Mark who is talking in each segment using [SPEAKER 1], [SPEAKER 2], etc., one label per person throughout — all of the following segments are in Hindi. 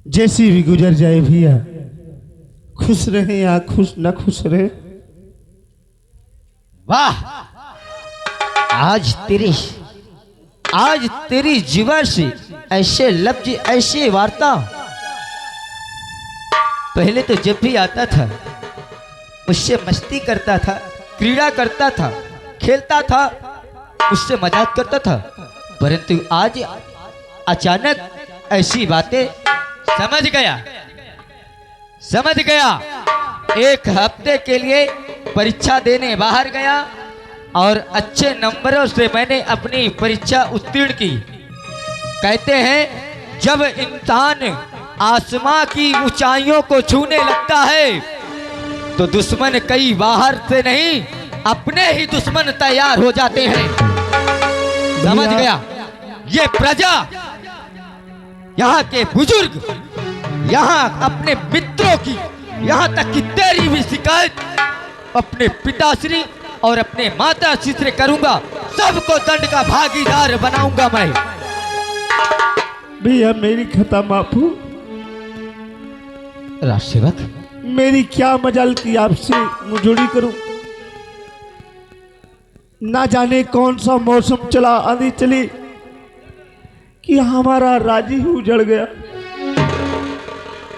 [SPEAKER 1] जैसी भी गुजर जाए भैया, खुश रहे या खुश न खुश रहे।
[SPEAKER 2] वाह, आज तेरी जीवन से ऐसे लफ्ज, ऐसे वार्ता। पहले तो जब भी आता था मुझसे मस्ती करता था, क्रीड़ा करता था, खेलता था, उससे मजाक करता था, परंतु आज अचानक ऐसी बातें। समझ गया। एक हफ्ते के लिए परीक्षा देने बाहर गया और अच्छे नंबरों से मैंने अपनी परीक्षा उत्तीर्ण की। कहते हैं जब इंसान आसमां की ऊंचाइयों को छूने लगता है तो दुश्मन कई बाहर से नहीं, अपने ही दुश्मन तैयार हो जाते हैं। समझ गया। ये प्रजा, यहाँ के बुजुर्ग, यहाँ अपने मित्रों की, यहाँ तक कि तेरी भी शिकायत अपने पिताश्री और अपने माताश्री से करूंगा। सबको दंड का भागीदार बनाऊंगा मैं।
[SPEAKER 1] भैया मेरी खता माफ हो।
[SPEAKER 2] राजसेवक,
[SPEAKER 1] मेरी क्या मजाल की आपसे मुंहजोड़ी करूं। ना जाने कौन सा मौसम चला, आंधी चली कि हमारा राजी ही उजड़ गया।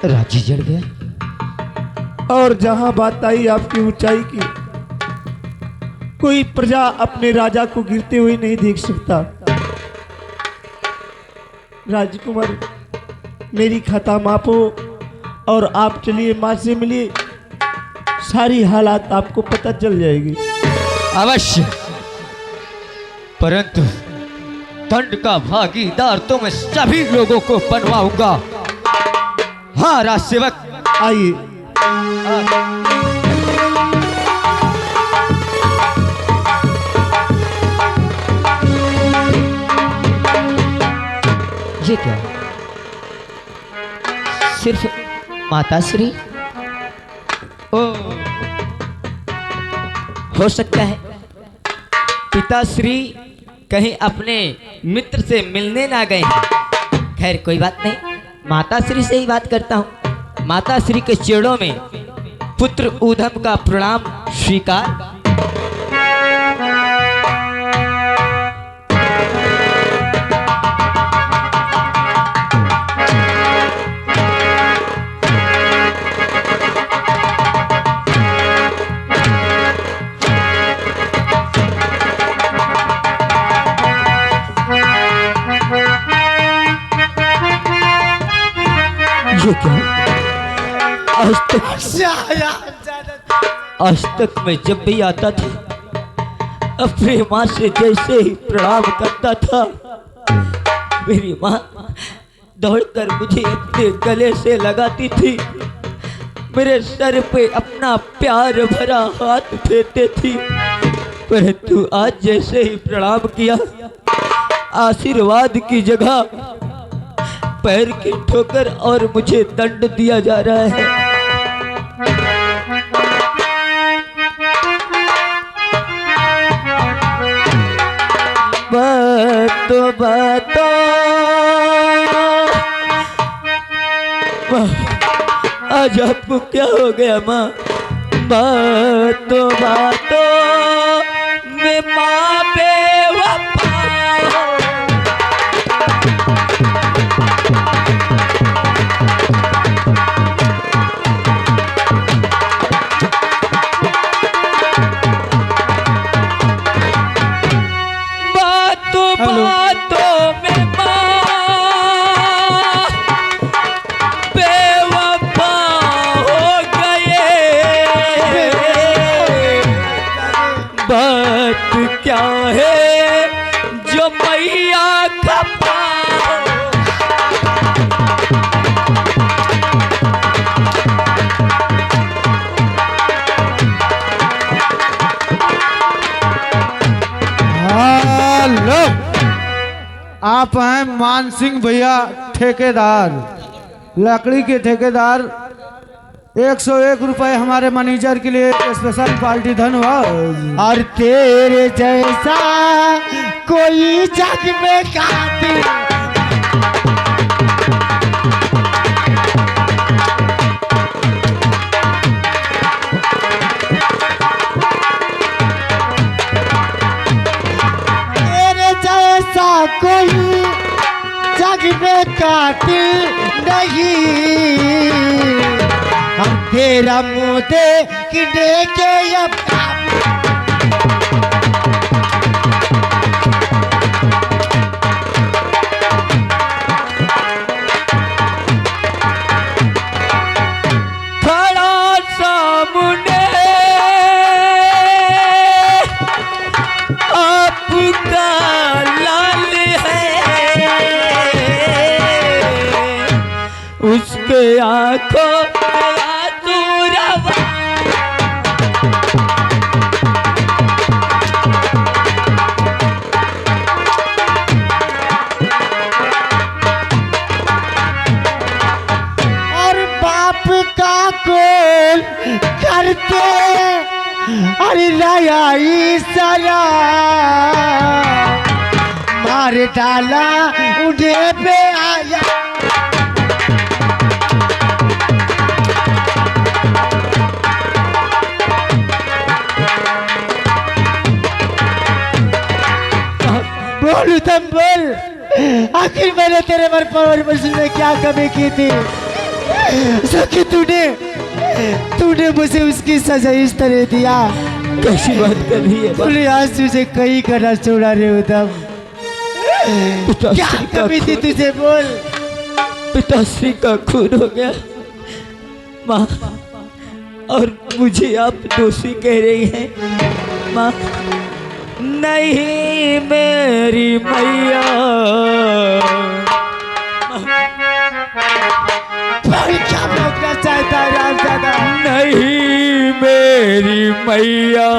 [SPEAKER 2] राजी जड़ गया।
[SPEAKER 1] और जहां बात आई आपकी ऊंचाई की, कोई प्रजा अपने राजा को गिरते हुए नहीं देख सकता। राजकुमार, मेरी खता माफ हो और आप चलिए, माँ से मिलिए, सारी हालात आपको पता चल जाएगी।
[SPEAKER 2] अवश्य, परंतु दंड का भागीदार तो मैं सभी लोगों को बनवाऊंगा। हाँ राजसेवक,
[SPEAKER 1] आइए।
[SPEAKER 2] ये क्या? सिर्फ माताश्री? ओ, हो सकता है पिताश्री कहीं अपने मित्र से मिलने ना गए हैं। खैर कोई बात नहीं, माताश्री से ही बात करता हूँ। माताश्री के चरणों में पुत्र ऊधम का प्रणाम स्वीकार। ये क्या? आज तक मैं जब भी आता था अपनी माँ से जैसे ही प्रणाम करता था, मेरी माँ दौड़कर मुझे अपने गले से लगाती थी, मेरे सर पे अपना प्यार भरा हाथ फेरते थी। परंतु आज जैसे ही प्रणाम किया, आशीर्वाद की जगह पैर की ठोकर और मुझे दंड दिया जा रहा है। बातों आज आपको क्या हो गया माँ? बातों में माँ बेवफा। क्या है जो मैया का
[SPEAKER 3] हेलो, आप हैं मान सिंह भैया ठेकेदार, लकड़ी के ठेकेदार। 101 रुपए हमारे मैनेजर के लिए स्पेशल पार्टी। धन्यवाद।
[SPEAKER 1] और तेरे जैसा कोई जग में कातिल
[SPEAKER 3] कातिल नहीं, हम तेरा मुंह देख के अब
[SPEAKER 2] खड़ा सामने आपका लाल है, उसके आंखों में आंसू रवा।
[SPEAKER 3] और बाप का कोल करते अरे नया सारा मार डाला उन्हें पे आया। बोल तुम बोल, आखिर मैंने तेरे पर परवरिश में क्या कमी की थी जो कि तूने मुझे उसकी सजा इस तरह दिया।
[SPEAKER 1] कैसी बात कर रही है माँ?
[SPEAKER 3] तूने आज तुझे कहीं करना छोड़ा रे उधम। क्या
[SPEAKER 1] पिताश्री का
[SPEAKER 3] कमी थी
[SPEAKER 1] खून-
[SPEAKER 3] तुझे बोल।
[SPEAKER 1] पिताश्री का खून हो गया माँ, और मुझे आप दोषी कह रही हैं माँ? नहीं मेरी मैया,
[SPEAKER 3] भाई क्या बोलना चाहता है रामजादा?
[SPEAKER 1] नहीं मेरी मैया,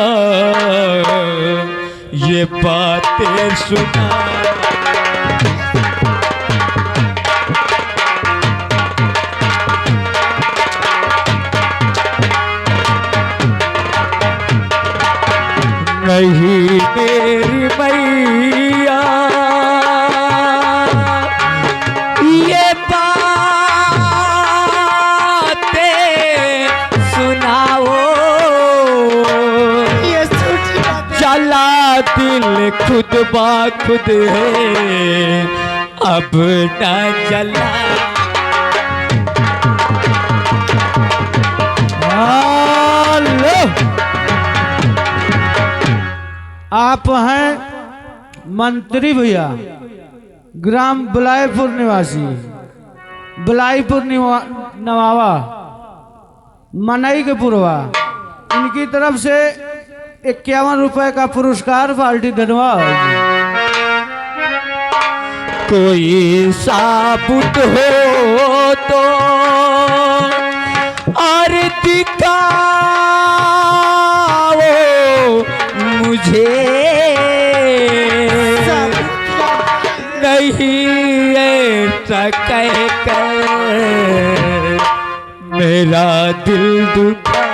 [SPEAKER 1] ये बातें सुना। नहीं मेरी मैया, ये बातें सुनाओ।
[SPEAKER 3] ये झूठी बात है।
[SPEAKER 1] चला दिल खुद बा खुद है, अब न जला।
[SPEAKER 3] हेलो, आप हैं मंत्री भैया, ग्राम बलाईपुर निवासी, बलाईपुर नवावा, मनई के पुरवा। इनकी तरफ से 51 रुपए का पुरस्कार पार्टी धन्यवाद।
[SPEAKER 1] कोई साबुत हो तो और दिखाओ मुझे, नहीं ऐसा कह कर मेरा दिल दुखा।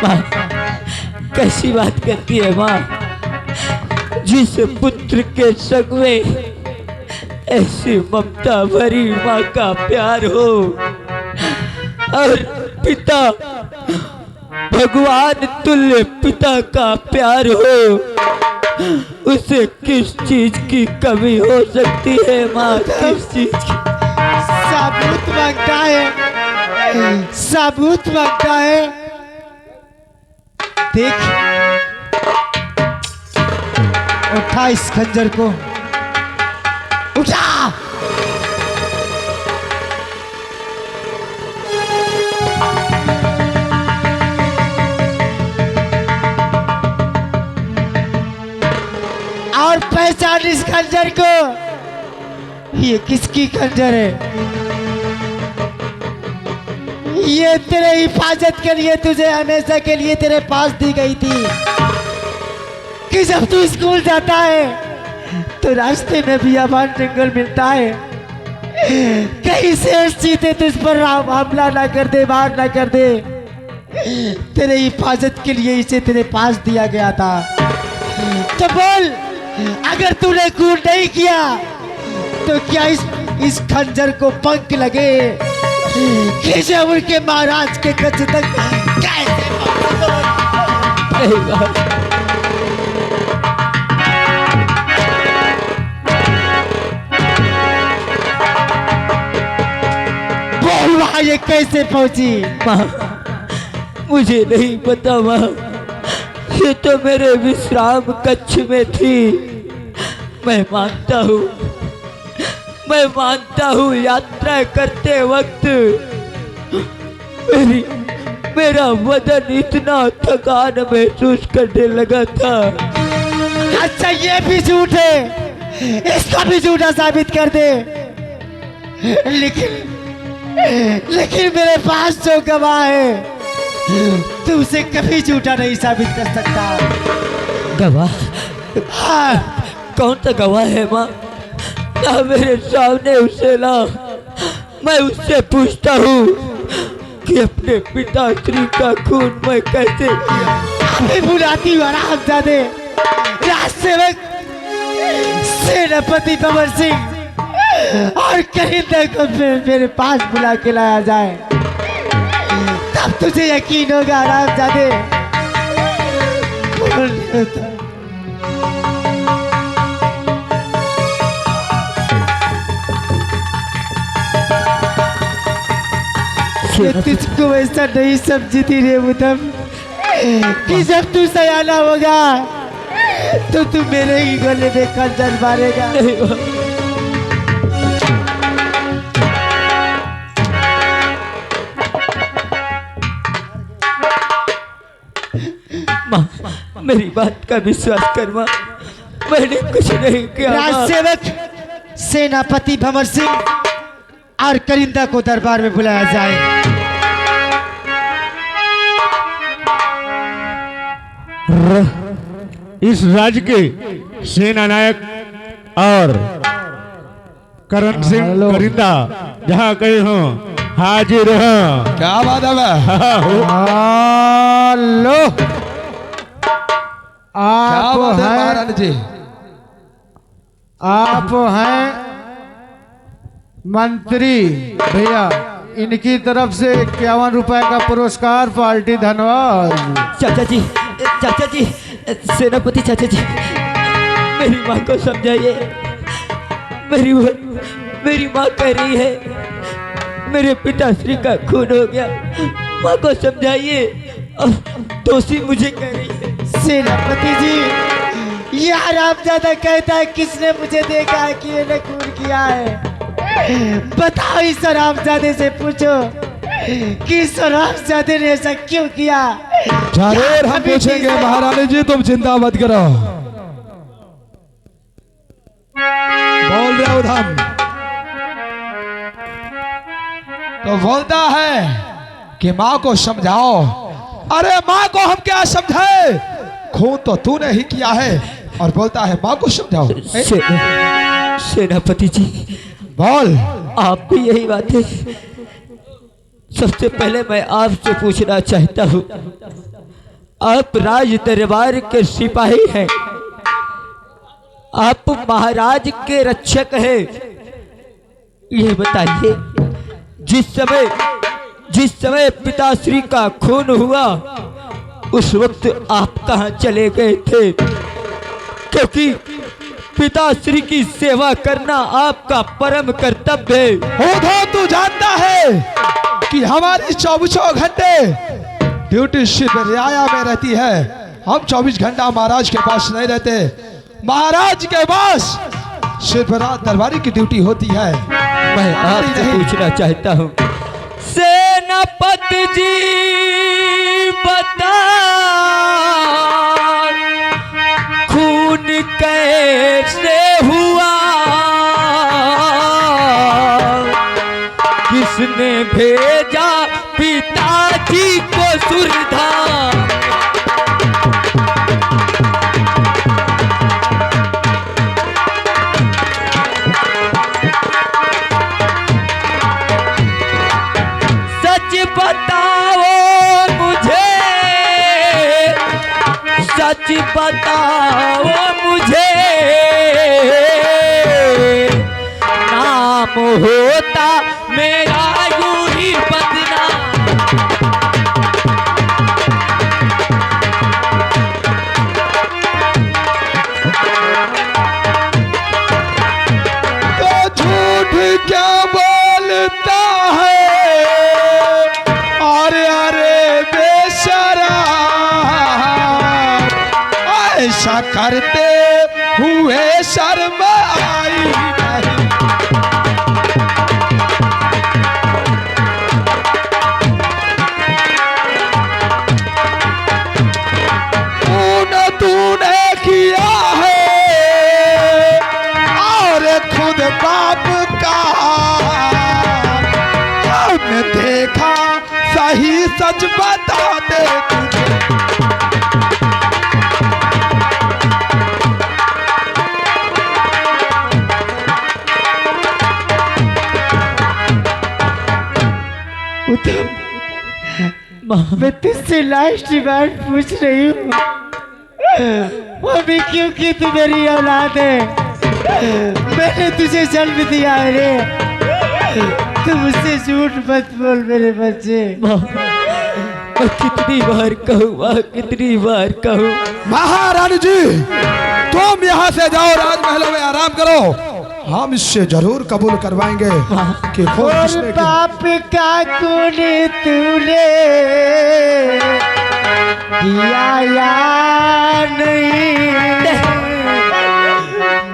[SPEAKER 1] माँ, कैसी बात करती है माँ? जिस पुत्र के संग में ऐसी ममता भरी माँ का प्यार हो, और पिता भगवान तुल्य पिता का प्यार हो, उसे किस चीज की कमी हो सकती है माँ? किस चीज की?
[SPEAKER 3] सबूत मांगता है, सबूत मांगता है। देख, उठा इस खंजर को, उठा। और पहचान इस खंजर को, ये किसकी खंजर है? ये तेरे हिफाजत के लिए, तुझे हमेशा के लिए तेरे पास दी गई थी कि जब तू स्कूल जाता है तो रास्ते में बियाबान जंगल मिलता है, कहीं से चीते तुझ पर हमला ना कर दे, वार ना कर दे। तेरे हिफाजत के लिए इसे तेरे पास दिया गया था। तो बोल, अगर तूने खून नहीं किया तो क्या इस खंजर को पंख लगे कि जब उनके महाराज के कच्छ तक कैसे पहुंचा।
[SPEAKER 1] सही बात।
[SPEAKER 3] बोल वहां ये कैसे पहुंची?
[SPEAKER 1] माँ, मुझे नहीं पता माँ, ये तो मेरे विश्राम कक्ष में थी। मैं मानता हूँ यात्रा करते वक्त मेरा बदन इतना थकान महसूस करने लगा था।
[SPEAKER 3] अच्छा ये भी झूठ है, इसका भी झूठा साबित कर दे। लेकिन मेरे पास जो गवाह है तू उसे कभी झूठा नहीं साबित कर सकता।
[SPEAKER 1] गवाह?
[SPEAKER 3] हाँ,
[SPEAKER 1] कौन सा गवाह है माँ? ना मेरे सामने उसे ला, मैं उससे पूछता हूँ कि अपने पिताश्री का खून मैं कैसे किया।
[SPEAKER 3] अभी बुलाती हूँ हरामजादे। राजसेवक सेनापति कंवर सिंह और करिंदा को मेरे पास बुला के लाया जाए, तब तुझे यकीन होगा हरामजादे। मैं तुझको ऐसा नहीं समझी थी रे उधम, कि जब तू सयाना होगा तो तू मेरे ही गले में खंजर मारेगा।
[SPEAKER 1] माँ, मेरी बात का विश्वास कर माँ, मैंने कुछ नहीं किया।
[SPEAKER 3] राजसेवक सेनापति भंवर सिंह और करिंदा को दरबार में बुलाया जाए।
[SPEAKER 4] इस राज्य के सेना नायक और करण सिंह करिंदा जहाँ गए हो हाजिर हो।
[SPEAKER 5] क्या बात है?
[SPEAKER 4] हेलो,
[SPEAKER 5] क्या बात है महारानी जी?
[SPEAKER 4] आप हैं मंत्री भैया, इनकी तरफ से 51 रुपए का पुरस्कार, पार्टी धन्यवाद।
[SPEAKER 1] चाचा जी, सेनापति चाचा जी, मेरी माँ को समझाइए। मेरी माँ कह रही है मेरे पिताश्री का खून हो गया। माँ को समझाइए, और दोषी मुझे कह रही है।
[SPEAKER 3] सेनापति जी, ये हरामजादा कहता है किसने मुझे देखा है कि मैंने खून किया है। बताओ इस हरामजादे से पूछो कि इस हरामजादे ने ऐसा क्यों किया।
[SPEAKER 5] जरूर हम पूछेंगे महारानी जी, तुम चिंता मत करो। बोल रहे उधम तो बोलता है कि माँ को समझाओ। अरे माँ को हम क्या समझाए, खून तो तूने ही किया है, और बोलता है माँ को समझाओ।
[SPEAKER 1] सेनापति जी,
[SPEAKER 5] बोल।
[SPEAKER 1] आप भी यही बात है। सबसे पहले मैं आपसे पूछना चाहता हूँ, आप राज दरबार के सिपाही हैं, आप महाराज के रक्षक हैं। ये बताइए, जिस समय पिताश्री का खून हुआ उस वक्त आप कहाँ चले गए थे? क्योंकि पिताश्री की सेवा करना आपका परम कर्तव्य है।
[SPEAKER 5] उधर तू जानता है कि हमारी 24 घंटे ड्यूटी शिप रियाया में रहती है। हम 24 घंटा महाराज के पास नहीं रहते। महाराज के पास सिर्फ रात दरबारी की ड्यूटी होती है।
[SPEAKER 1] मैं आपसे पूछना चाहता हूँ, सेनापति जी बता, खून कैसे हुआ? किसने भेजा पिताजी को सुरधा? सच बताओ मुझे, नाम होता मेरा यूं ही
[SPEAKER 5] करते हुए शर्म आई नहीं। तूने किया है और खुद बाप का हमने देखा, सही सच बता दे तुझे।
[SPEAKER 3] उत्तम, मैं तुझसे लास्ट बार पूछ रही हूँ, वो भी क्योंकि तू मेरी औलाद है। मैंने तुझे जन्म दिया है रे, तू मुझसे झूठ मत बोल मेरे बच्चे।
[SPEAKER 1] माँ, मैं कितनी बार कहूँ माँ, कितनी बार कहूँ।
[SPEAKER 5] महारानी जी, तुम यहाँ से जाओ, राजमहलों में आराम करो। हम इससे जरूर कबूल करवाएंगे कि खून
[SPEAKER 3] और
[SPEAKER 5] किसने किया।
[SPEAKER 3] बाप का खून तूने किया या नहीं,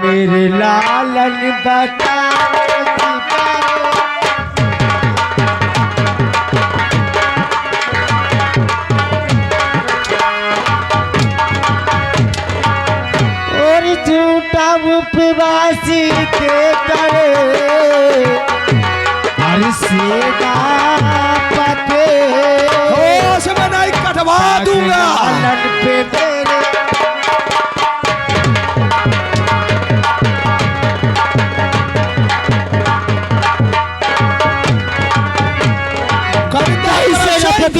[SPEAKER 3] मेरे लालन बता। और झूठा उपवासी के करे हर सेवा पते
[SPEAKER 5] होश में नहीं कटवा दूंगा।
[SPEAKER 3] लालन पे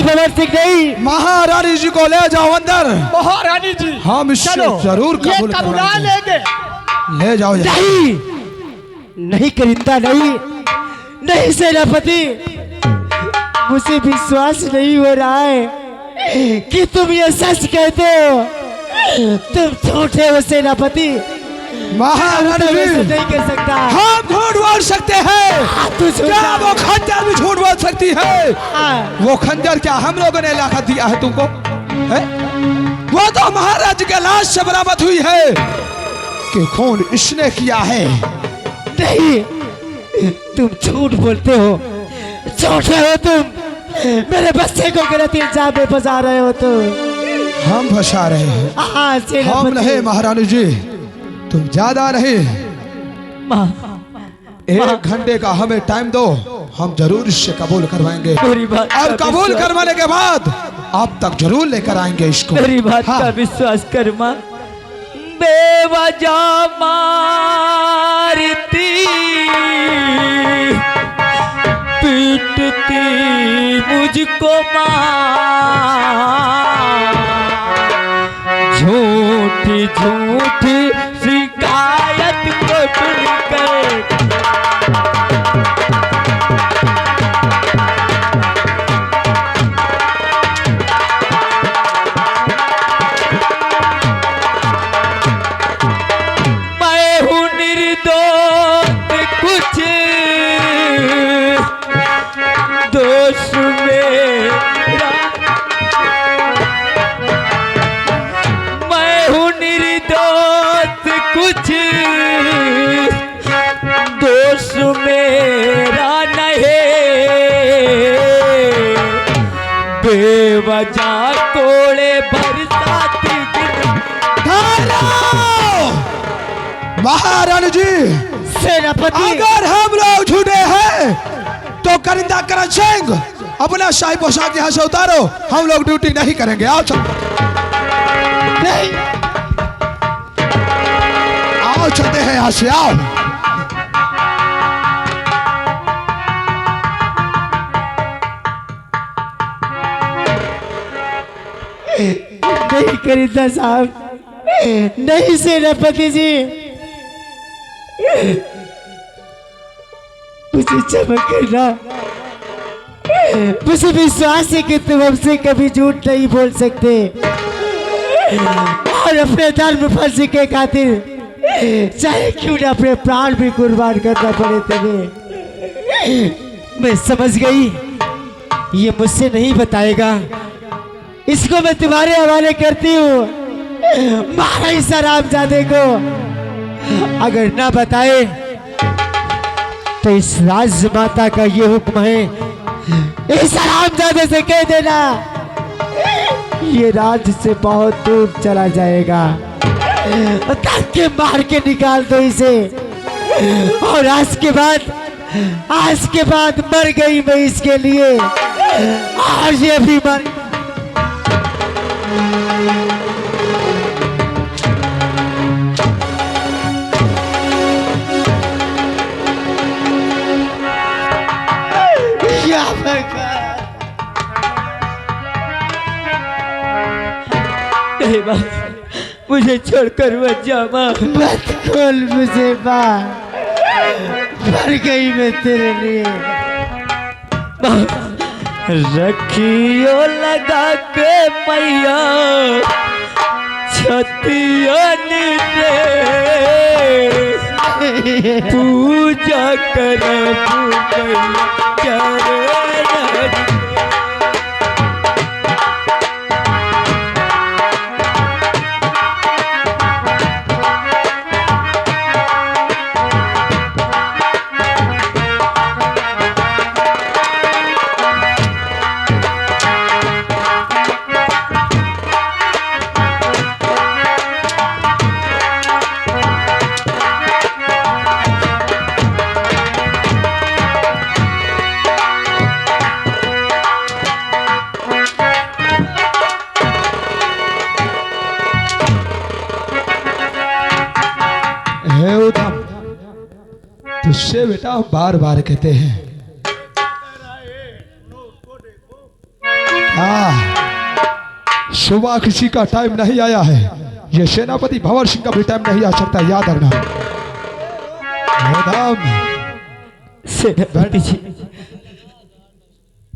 [SPEAKER 3] मेरे नहीं।
[SPEAKER 5] महारानी जी को ले जाओ अंदर।
[SPEAKER 6] महारानी जी,
[SPEAKER 5] हम इससे
[SPEAKER 6] चलो,
[SPEAKER 5] जरूर
[SPEAKER 6] ये
[SPEAKER 5] कबूल
[SPEAKER 6] कबूला
[SPEAKER 5] करवाएंगे।
[SPEAKER 6] लेंगे।
[SPEAKER 5] ले जाओ यहाँ।
[SPEAKER 3] नहीं करिंदा, नहीं नहीं सेनापति, मुझे विश्वास नहीं हो रहा है कि तुम ये सच कहते हो। तुम झूठे हो सेनापति।
[SPEAKER 5] महारानी
[SPEAKER 3] तुम ऐसे
[SPEAKER 5] जी,
[SPEAKER 3] नहीं कर सकता।
[SPEAKER 5] हम झूठ बोल सकते हैं।
[SPEAKER 3] तू झूठा।
[SPEAKER 5] क्या वो खंजर भी झूठ बोल सकती है? वो खंजर क्या हम लोगों ने लाकर दिया है तुमको? है? वो तो महाराज के लाश से बरामद हुई है कि खून इसने किया है।
[SPEAKER 3] नहीं, तुम झूठ बोलते हो, झूठे हो तुम। मेरे बच्चे को गलत इल्जाम में फंसा रहे हो तुम।
[SPEAKER 5] हम फंसा रहे हैं?
[SPEAKER 3] हाँ
[SPEAKER 5] हम
[SPEAKER 3] सेनापति।
[SPEAKER 5] नहीं महारानी जी, तुम ज्यादा नहीं।
[SPEAKER 1] माँ,
[SPEAKER 5] 1 घंटे का हमें टाइम दो, हम जरूर इससे कबूल करवाएंगे।
[SPEAKER 1] मेरी बात
[SPEAKER 5] और
[SPEAKER 1] का
[SPEAKER 5] कबूल
[SPEAKER 1] विश्वास-
[SPEAKER 5] करवाने के बाद आप तक जरूर लेकर आएंगे इसको।
[SPEAKER 1] मेरी बात
[SPEAKER 5] हाँ।
[SPEAKER 1] का विश्वास कर माँ। बेवजह मारती पीटती मुझको माँ, झूठी झूठी शिकायत को सुनकर मैं हूँ निर्दोष, कुछ दोष मेरा, मैं हूँ निर्दोष, कुछ दोष मेरा नहीं, बेवजह कोड़े बरसाती
[SPEAKER 5] महारानी जी,
[SPEAKER 3] सेनापति,
[SPEAKER 5] अगर हम लोग झूठे हैं तो करिंदा करण सिंह अपना शाही पोशाक यहाँ से उतारो। हम लोग ड्यूटी नहीं करेंगे। आओ चल,
[SPEAKER 3] नहीं,
[SPEAKER 5] आओ चलते हैं यहाँ से। आओ।
[SPEAKER 3] नहीं करिंदा साहब, नहीं सेनापति जी, मुझे क्षमा करना। मुझे विश्वास है कि तुम हमसे कभी झूठ नहीं बोल सकते और अपने धर्म फर्ज के खातिर चाहे क्यों ना अपने प्राण भी कुर्बान करना पड़े तुम्हें। मैं समझ गई, ये मुझसे नहीं बताएगा, इसको मैं तुम्हारे हवाले करती हूँ। मारा इस हरामजादे को। अगर ना बताए तो इस राजमाता का ये हुक्म है, इस हरामजादे से कह देना ये राज्य से बहुत दूर चला जाएगा, ताकि मार के निकाल दो इसे। और आज के बाद मर गई मैं इसके लिए, और ये भी मर। क्या
[SPEAKER 1] नहीं माँ, मुझे छोड़कर मत जा माँ।
[SPEAKER 3] मत खोल मुझे माँ, मर गई मैं तेरे लिए।
[SPEAKER 1] रखियो लगा के मैया छतियन रे, पूजा कर
[SPEAKER 5] हे उधम, तुझसे बेटा बार बार कहते हैं क्या सुबह किसी का टाइम नहीं आया है, ये सेनापति भंवर सिंह का भी टाइम नहीं आ सकता, याद रखना। उधम,
[SPEAKER 1] सेनापति जी,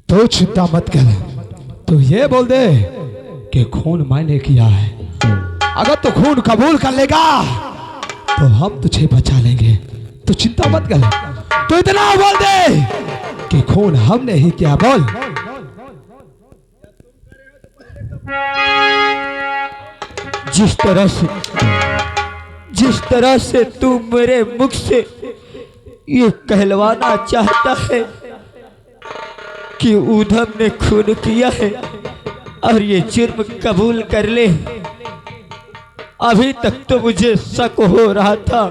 [SPEAKER 5] तो चिंता मत कर, तू ये बोल दे कि खून मैंने किया है। अगर तू खून कबूल कर लेगा तो हम तुझे बचा लेंगे, तो चिंता मत कर। तो इतना बोल दे कि खून हमने ही किया, बोल।
[SPEAKER 1] जिस तरह से तू मेरे मुख से ये कहलवाना चाहता है कि उधम ने खून किया है और ये जुर्म कबूल कर ले, अभी तक तो मुझे शक हो रहा था,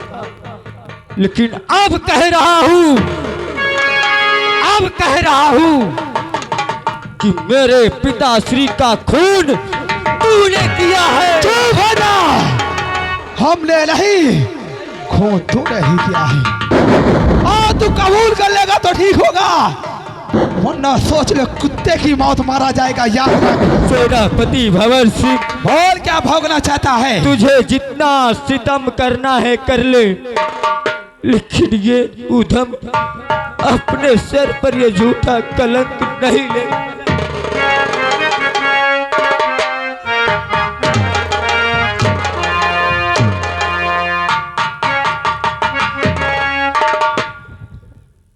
[SPEAKER 1] लेकिन अब कह रहा हूं कि मेरे पिताश्री का खून तूने किया है।
[SPEAKER 5] चुप हो जा, हमने नहीं, खून तूने ही किया है। और तू कबूल कर लेगा तो ठीक होगा, वरना सोच ले कुत्ते की मौत मारा जाएगा, याद रख।
[SPEAKER 1] सेनापति भंवर सिंह,
[SPEAKER 5] और क्या भोगना चाहता है?
[SPEAKER 1] तुझे जितना सितम करना है कर ले, लेकिन ये उधम अपने सर पर ये झूठा कलंक नहीं ले।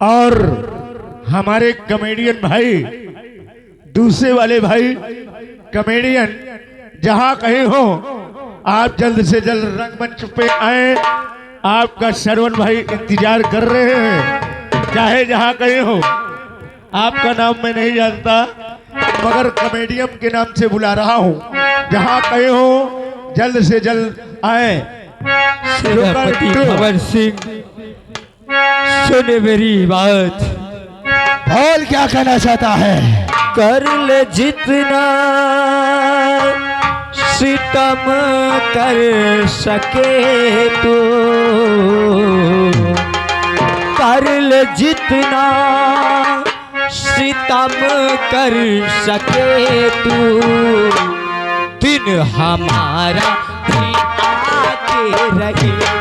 [SPEAKER 6] और हमारे कॉमेडियन भाई, दूसरे वाले भाई कॉमेडियन जहां कहीं हो, आप जल्द से जल्द रंगमंच पे आए। आपका श्रवण भाई इंतजार कर रहे हैं, चाहे जहां कहीं हो। आपका नाम मैं नहीं जानता, मगर कॉमेडियन के नाम से बुला रहा हूं। जहां कहीं हो, जल्द से जल्द आए।
[SPEAKER 1] सेनापति भंवर सिंह, सुने मेरी बात।
[SPEAKER 5] बोल, क्या कहना चाहता है?
[SPEAKER 1] कर ले जितना सितम कर सके तो, कर ले जितना सितम कर सके तू, दिन हमारा भी आके रहेगा।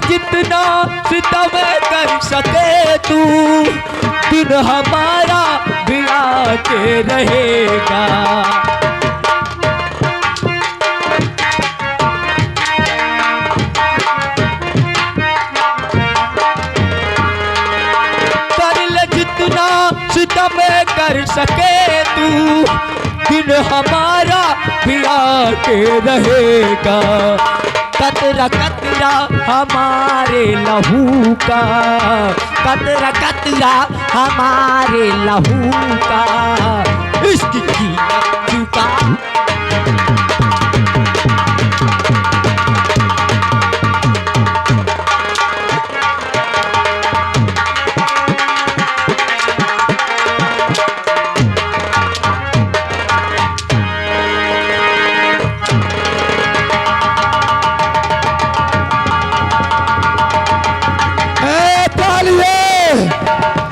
[SPEAKER 1] जितना सितम कर सके तू, दिन हमारा भी आके रहेगा। कर ले जितना सितम कर सके तू, दिन हमारा भी आके रहेगा। कतरा कतरा हमारे लहू का, कतरा कतरा हमारे लहू का, इसकी कीमत चुका।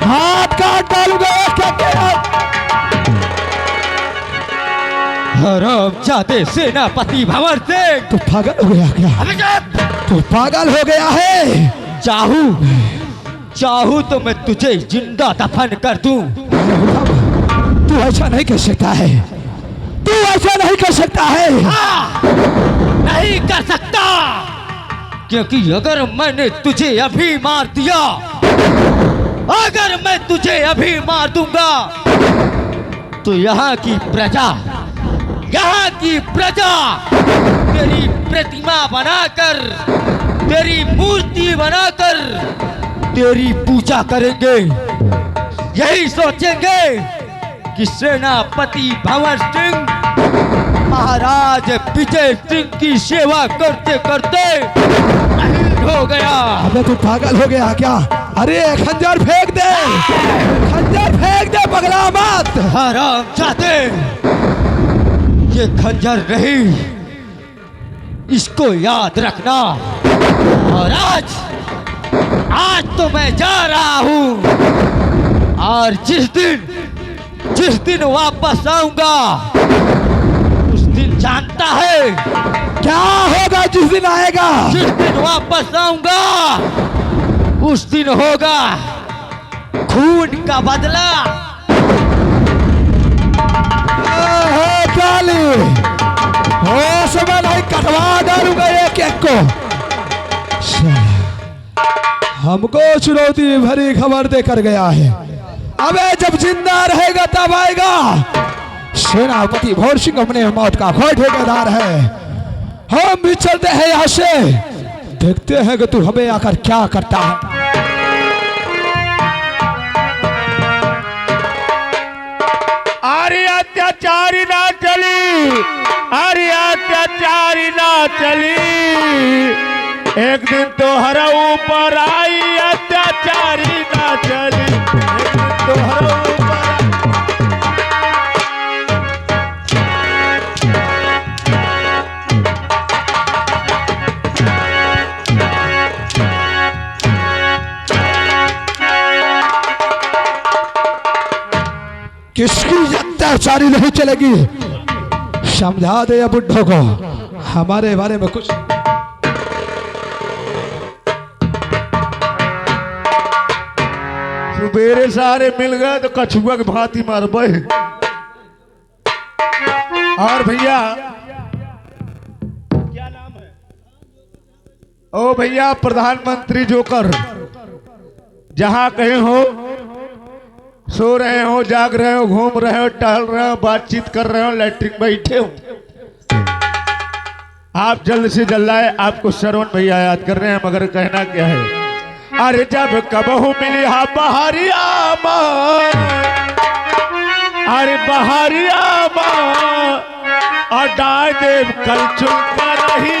[SPEAKER 5] हाथ काट डालूंगा
[SPEAKER 1] हरामजादे सेनापति भंवर सिंह,
[SPEAKER 5] तू पागल हो गया क्या? तू पागल हो गया है?
[SPEAKER 1] चाहूं तो मैं तुझे जिंदा दफन कर दूं।
[SPEAKER 5] तू ऐसा नहीं कर सकता है, तू ऐसा नहीं कर सकता है।
[SPEAKER 1] नहीं कर सकता, क्योंकि अगर मैंने तुझे अभी मार दिया, अगर मैं तुझे अभी मार दूंगा, तो यहाँ की प्रजा तेरी प्रतिमा बनाकर, तेरी मूर्ति बनाकर तेरी पूजा करेंगे। यही सोचेंगे कि सेनापति भंवर सिंह महाराज विजय सिंह की सेवा करते करते शहीद हो गया।
[SPEAKER 5] अबे तू पागल हो गया क्या? अरे खंजर फेंक दे, खंजर फेंक दे, पगला मत।
[SPEAKER 1] हरामजादे, ये खंजर नहीं, इसको याद रखना। और आज तो मैं जा रहा हूँ, और जिस दिन वापस आऊंगा, उस दिन जानता है
[SPEAKER 5] क्या होगा? जिस दिन आएगा,
[SPEAKER 1] जिस दिन वापस आऊंगा, उस दिन होगा खून का बदला।
[SPEAKER 5] काली हो समय नहीं, कटवा डालूंगा एक एक को। हमको चुनौती भरी खबर देकर गया है। अबे जब जिंदा रहेगा तब आएगा। सेनापति भंवर सिंह अपने मौत का कोई ठेकेदार है। हम भी चलते हैं यहाँ से, देखते हैं कि तू हमें आकर क्या करता है।
[SPEAKER 6] अरे अत्याचारी ना चली, अरे अत्याचारी ना चली, एक दिन तो हर ऊपर आई, अत्याचारी ना चली, एक दिन तो हर ऊपर।
[SPEAKER 5] किसकी अत्याचारी नहीं चलेगी? समझा दे या बुड्ढों को हमारे बारे में कुछ।
[SPEAKER 6] सुबेरे सारे मिल गए तो कछुआ की भांति मार बे। और भैया क्या नाम है? ओ भैया, प्रधानमंत्री जोकर, जहां कहीं हो, सो रहे हो, जाग रहे हो, घूम रहे हो, टहल रहे हो, बातचीत कर रहे हो, लैट्रिन बैठे हो, आप जल्द से जल्द आए। आपको श्रवण भैया याद कर रहे हैं, मगर कहना क्या है? अरे जब कबहू मिली हा बहारिया माँ, अरे बहारिया माँ, और डाय देव कल चुन कर रही